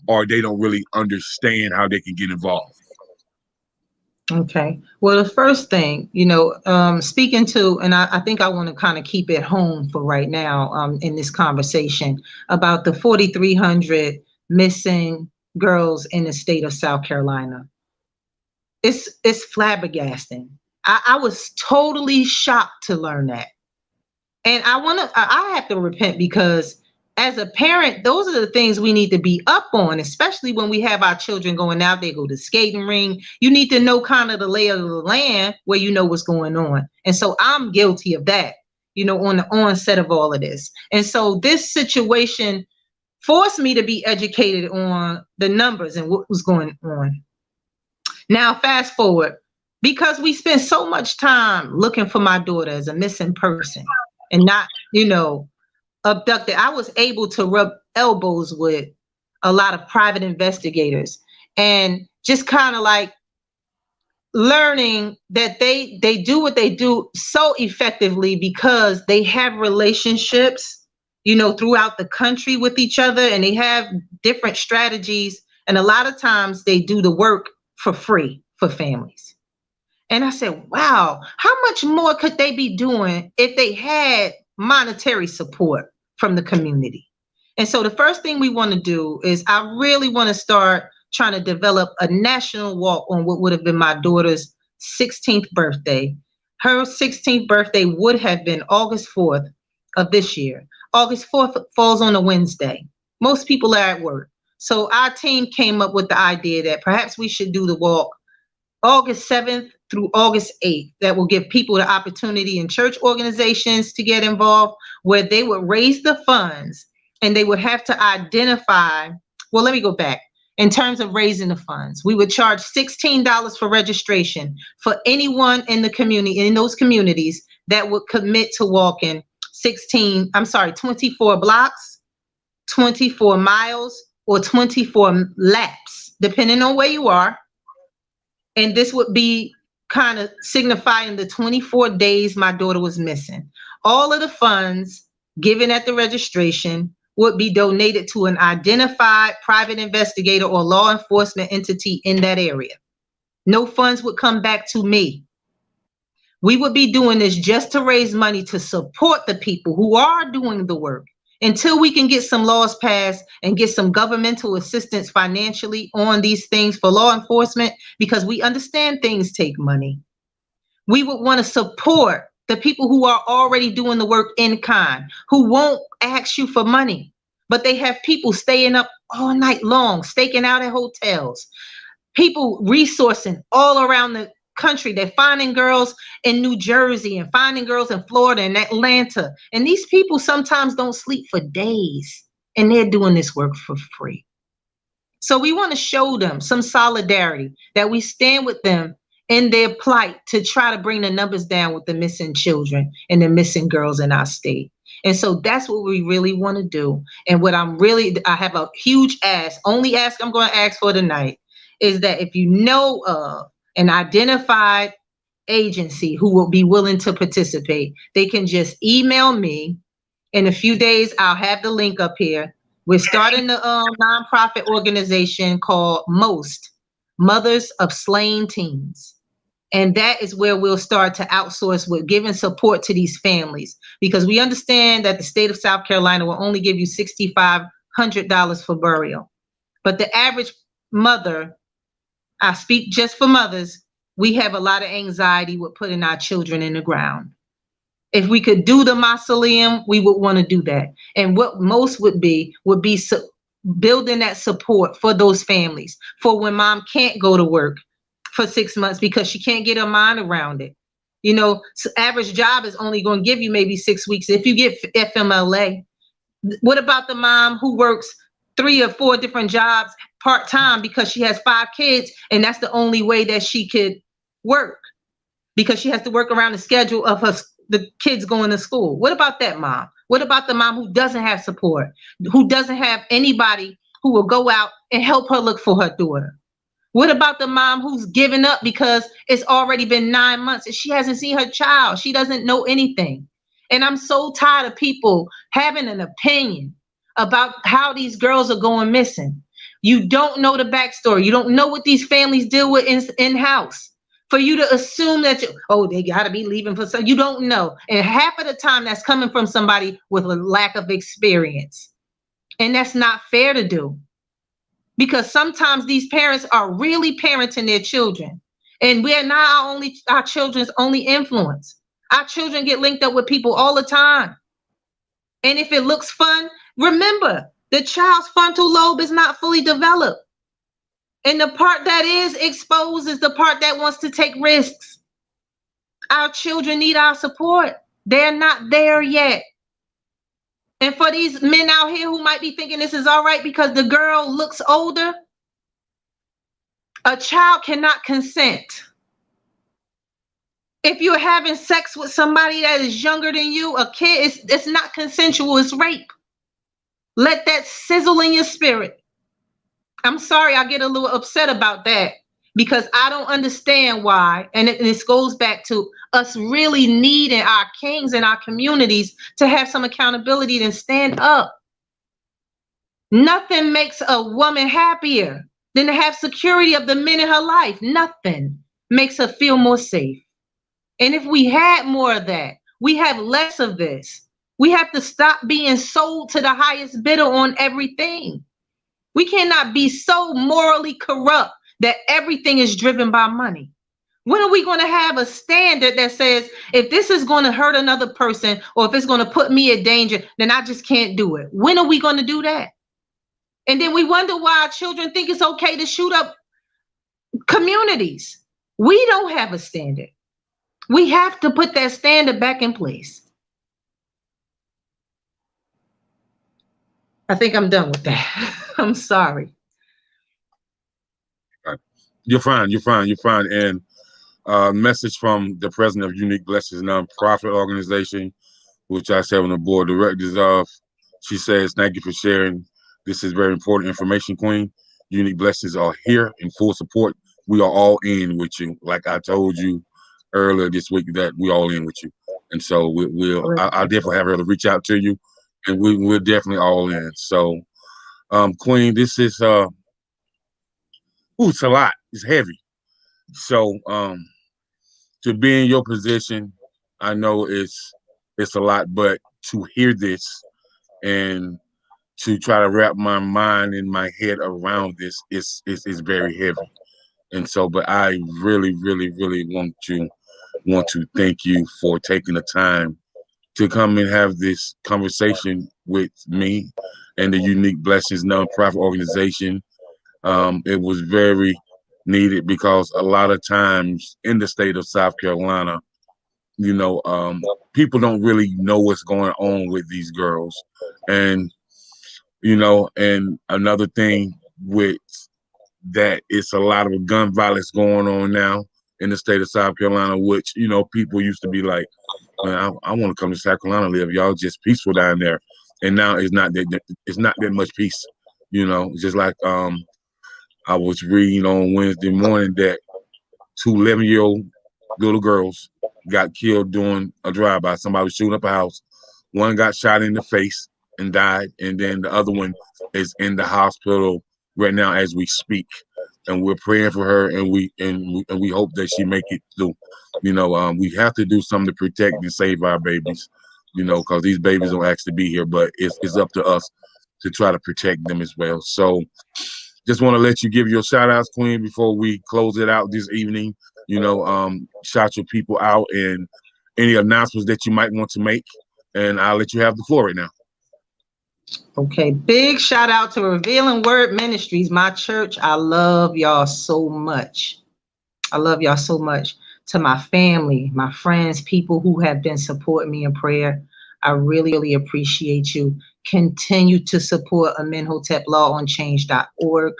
Speaker 1: or they don't really understand how they can get involved.
Speaker 2: Okay. Well, the first thing, speaking to, and I think I want to kind of keep it home for right now, in this conversation about the 4,300 missing girls in the state of South Carolina. It's flabbergasting. I was totally shocked to learn that. And I have to repent because as a parent, those are the things we need to be up on, especially when we have our children going out. They go to skating ring. You need to know kind of the lay of the land where you know what's going on. And so I'm guilty of that, on the onset of all of this. And so this situation forced me to be educated on the numbers and what was going on. Now, fast forward, because we spent so much time looking for my daughter as a missing person and not, abducted, I was able to rub elbows with a lot of private investigators, and just kind of like learning that they do what they do so effectively because they have relationships, you know, throughout the country with each other, and they have different strategies, and a lot of times they do the work for free for families. And I said, wow, how much more could they be doing if they had monetary support from the community? And so the first thing we want to do is I really want to start trying to develop a national walk on what would have been my daughter's 16th birthday. Her 16th birthday would have been August 4th of this year. August 4th falls on a Wednesday. Most people are at work. So our team came up with the idea that perhaps we should do the walk August 7th through August 8th. That will give people the opportunity in church organizations to get involved, where they would raise the funds and they would have to identify. Well, let me go back. In terms of raising the funds, we would charge $16 for registration for anyone in the community, in those communities, that would commit to walking 24 blocks, 24 miles, or 24 laps, depending on where you are. And this would be kind of signifying the 24 days my daughter was missing. All of the funds given at the registration would be donated to an identified private investigator or law enforcement entity in that area. No funds would come back to me. We would be doing this just to raise money to support the people who are doing the work until we can get some laws passed and get some governmental assistance financially on these things for law enforcement, because we understand things take money. We would want to support the people who are already doing the work in kind, who won't ask you for money, but they have people staying up all night long, staking out at hotels, people resourcing all around the country. They're finding girls in New Jersey and finding girls in Florida and Atlanta. And these people sometimes don't sleep for days, and they're doing this work for free. So we want to show them some solidarity, that we stand with them in their plight to try to bring the numbers down with the missing children and the missing girls in our state. And so that's what we really want to do. And what I have a huge ask, only ask I'm going to ask for tonight, is that if you know of an identified agency who will be willing to participate, they can just email me. In a few days, I'll have the link up here. We're starting a nonprofit organization called MOST, Mothers of Slain Teens. And that is where we'll start to outsource with giving support to these families, because we understand that the state of South Carolina will only give you $6,500 for burial. But the average mother, I speak just for mothers, we have a lot of anxiety with putting our children in the ground. If we could do the mausoleum, we would want to do that. And what most would be building that support for those families, for when mom can't go to work for 6 months because she can't get her mind around it. You know, average job is only going to give you maybe 6 weeks if you get FMLA. What about the mom who works 3 or 4 different jobs part-time because she has 5 kids and that's the only way that she could work, because she has to work around the schedule of the kids going to school? What about that mom? What about the mom who doesn't have support, who doesn't have anybody who will go out and help her look for her daughter? What about the mom who's given up because it's already been 9 months and she hasn't seen her child? She doesn't know anything. And I'm so tired of people having an opinion about how these girls are going missing. You don't know the backstory. You don't know what these families deal with in-house. For you to assume that, they got to be leaving for some, you don't know. And half of the time that's coming from somebody with a lack of experience. And that's not fair to do. Because sometimes these parents are really parenting their children. And we're not our children's only influence. Our children get linked up with people all the time. And if it looks fun, remember, the child's frontal lobe is not fully developed. And the part that is exposed is the part that wants to take risks. Our children need our support. They're not there yet. And for these men out here who might be thinking this is all right because the girl looks older, a child cannot consent. If you're having sex with somebody that is younger than you, a kid, it's not consensual, it's rape. Let that sizzle in your spirit. I'm sorry, I get a little upset about that because I don't understand why. And this goes back to us really needing our kings in our communities to have some accountability and stand up. Nothing makes a woman happier than to have security of the men in her life. Nothing makes her feel more safe. And if we had more of that, we have less of this. We have to stop being sold to the highest bidder on everything. We cannot be so morally corrupt that everything is driven by money. When are we going to have a standard that says, if this is going to hurt another person or if it's going to put me in danger, then I just can't do it? When are we going to do that? And then we wonder why our children think it's okay to shoot up communities. We don't have a standard. We have to put that standard back in place. I think I'm done with that. I'm sorry.
Speaker 1: You're fine. You're fine. You're fine. And message from the president of Unique Blessings nonprofit organization, which I serve on the board of directors of. She says, "Thank you for sharing. This is very important information, Queen. Unique Blessings are here in full support. We are all in with you. Like I told you earlier this week, that we all in with you. And so I'll definitely have her to reach out to you, and we're definitely all in. So, Queen, this is it's a lot. It's heavy. So, to be in your position, I know it's a lot, but to hear this and to try to wrap my mind and my head around this is very heavy. And so, but I really, really, really want to thank you for taking the time to come and have this conversation with me and the Unique Blessings nonprofit organization. It was very needed because a lot of times in the state of South Carolina, people don't really know what's going on with these girls. And, and another thing with that, it's a lot of gun violence going on now in the state of South Carolina, which, people used to be like, man, I want to come to South Carolina and live. Y'all just peaceful down there. And now it's not that much peace, just like I was reading on Wednesday morning that 2 11-year-old little girls got killed doing a drive-by. Somebody was shooting up a house. One got shot in the face and died, and then the other one is in the hospital right now as we speak. And we're praying for her, and we hope that she make it through. We have to do something to protect and save our babies, because these babies don't actually be here, but it's up to us to try to protect them as well. So just want to let you give your shout outs, Queen, before we close it out this evening. Shout your people out and any announcements that you might want to make. And I'll let you have the floor right now.
Speaker 2: Okay, big shout out to Revealing Word Ministries, my church. I love y'all so much. I love y'all so much. To my family, my friends, people who have been supporting me in prayer, I really, really appreciate you. Continue to support Amenhotep LawOnChange.org.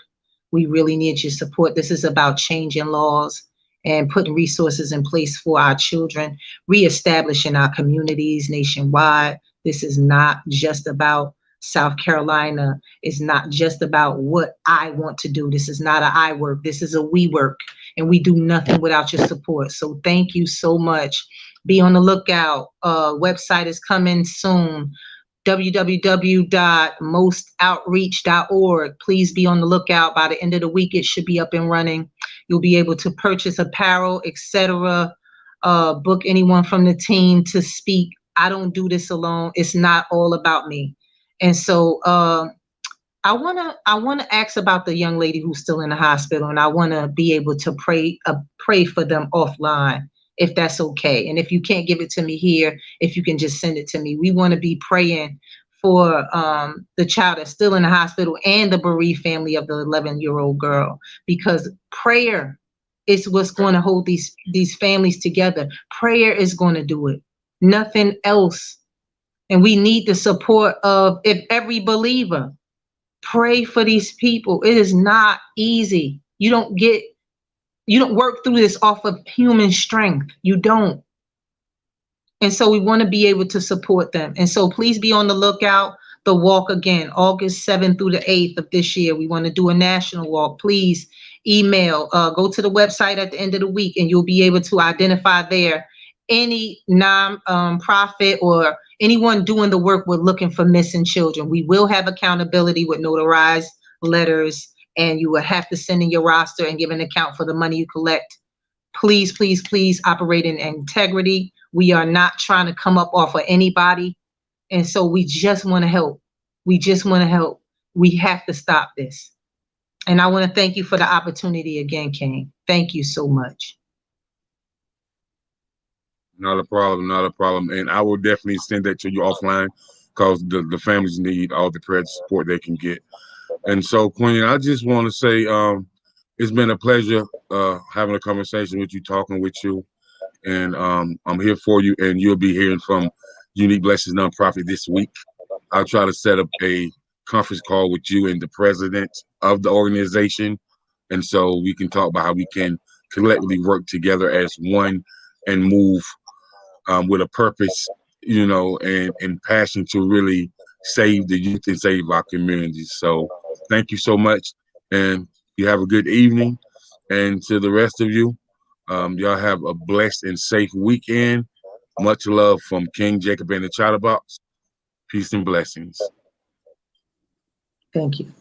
Speaker 2: We really need your support. This is about changing laws and putting resources in place for our children, reestablishing our communities nationwide. This is not just about South Carolina. It's not just about what I want to do. This is not a I work. This is a we work. And we do nothing without your support. So thank you so much. Be on the lookout. Website is coming soon. www.mostoutreach.org. Please be on the lookout. By the end of the week, it should be up and running. You'll be able to purchase apparel, etc. Book anyone from the team to speak. I don't do this alone. It's not all about me. And so I wanna ask about the young lady who's still in the hospital, and I wanna be able to pray for them offline, if that's okay. And if you can't give it to me here, if you can just send it to me. We want to be praying for the child that's still in the hospital and the bereaved family of the 11-year-old girl, because prayer is what's going to hold these families together. Prayer is going to do it. Nothing else. And we need the support of every believer. Pray for these people. It is not easy. You don't work through this off of human strength. You don't. And so we want to be able to support them. And so please be on the lookout. the walk again, August 7th through the 8th of this year. We want to do a national walk. Please email, go to the website at the end of the week, and you'll be able to identify there any non-profit or anyone doing the work we're looking for missing children. We will have accountability with notarized letters, and you will have to send in your roster and give an account for the money you collect. Please, please, please operate in integrity. We are not trying to come up off of anybody. And so we just want to help. We just want to help. We have to stop this. And I want to thank you for the opportunity again, King. Thank you so much.
Speaker 1: Not a problem, not a problem. And I will definitely send that to you offline because the families need all the credit support they can get. And so, Queen, I just want to say it's been a pleasure having a conversation with you, talking with you. And I'm here for you, and you'll be hearing from Unique Blessings Nonprofit this week. I'll try to set up a conference call with you and the president of the organization. And so we can talk about how we can collectively work together as one and move with a purpose, you know, and passion to really save the youth and save our communities. So thank you so much. And you have a good evening. And to the rest of you, y'all have a blessed and safe weekend. Much love from King Jacob and the Chatterbox. Peace and blessings.
Speaker 2: Thank you.